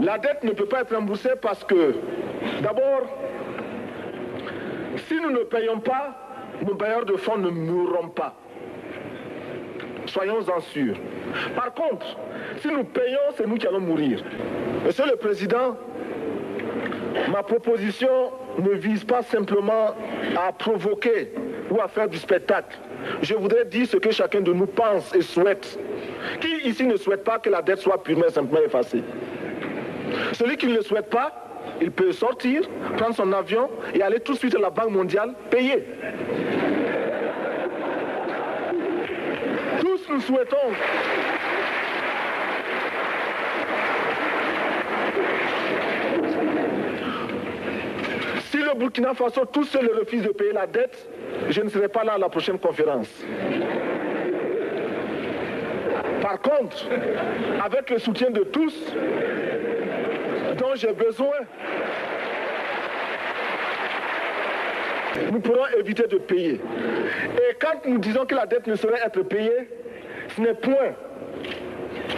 La dette ne peut pas être remboursée parce que, d'abord, si nous ne payons pas, nos bailleurs de fonds ne mourront pas. Soyons-en sûrs. Par contre, si nous payons, c'est nous qui allons mourir. Monsieur le Président, ma proposition ne vise pas simplement à provoquer ou à faire du spectacle. Je voudrais dire ce que chacun de nous pense et souhaite. Qui ici ne souhaite pas que la dette soit purement et simplement effacée? Celui qui ne le souhaite pas, il peut sortir, prendre son avion et aller tout de suite à la Banque mondiale payer. Tous nous souhaitons si le Burkina Faso tout seul refuse de payer la dette, je ne serai pas là à la prochaine conférence. Par contre, avec le soutien de tous, dont j'ai besoin, nous pourrons éviter de payer. Et quand nous disons que la dette ne saurait être payée, ce n'est point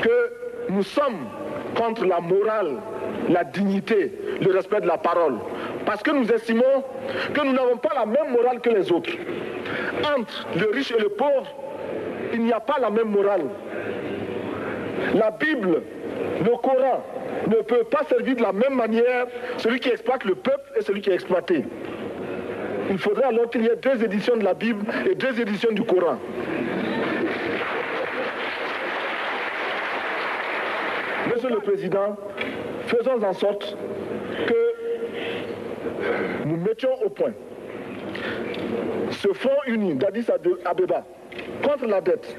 que nous sommes contre la morale, la dignité, le respect de la parole. Parce que nous estimons que nous n'avons pas la même morale que les autres. Entre le riche et le pauvre, il n'y a pas la même morale. La Bible, le Coran, ne peut pas servir de la même manière celui qui exploite le peuple et celui qui est exploité. Il faudrait alors qu'il y ait 2 éditions de la Bible et 2 éditions du Coran. Monsieur le Président, faisons en sorte que nous mettions au point ce fonds uni d'Addis Abeba contre la dette.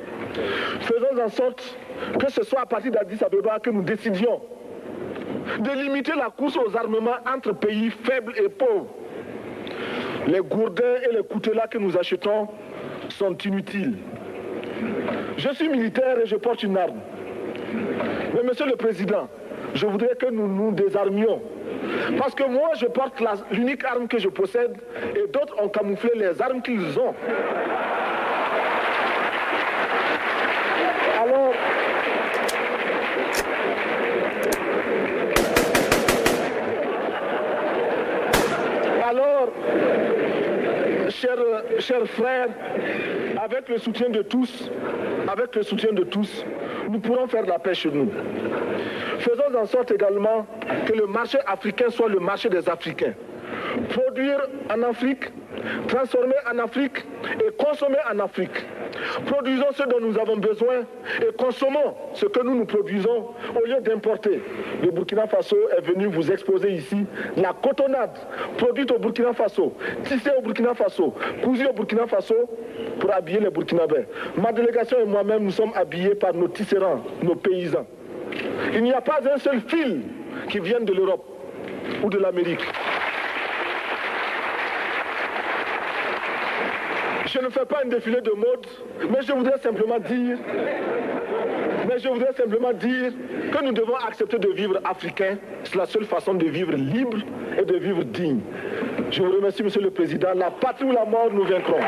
Faisons en sorte que ce soit à partir d'Addis Abeba que nous décidions de limiter la course aux armements entre pays faibles et pauvres. Les gourdins et les coutelas que nous achetons sont inutiles. Je suis militaire et je porte une arme. Mais Monsieur le Président, je voudrais que nous nous désarmions. Parce que moi, je porte l'unique arme que je possède et d'autres ont camouflé les armes qu'ils ont. Alors, chers frères, avec le soutien de tous, nous pourrons faire la paix chez nous. Faisons en sorte également que le marché africain soit le marché des Africains. Produire en Afrique, transformer en Afrique et consommer en Afrique. Produisons ce dont nous avons besoin et consommons ce que nous produisons au lieu d'importer. Le Burkina Faso est venu vous exposer ici la cotonnade produite au Burkina Faso, tissée au Burkina Faso, cousue au Burkina Faso pour habiller les Burkinabés. Ma délégation et moi-même, nous sommes habillés par nos tisserands, nos paysans. Il n'y a pas un seul fil qui vienne de l'Europe ou de l'Amérique. Je ne fais pas un défilé de mode, mais je voudrais simplement dire que nous devons accepter de vivre africain. C'est la seule façon de vivre libre et de vivre digne. Je vous remercie, Monsieur le Président. La patrie ou la mort, nous vaincrons.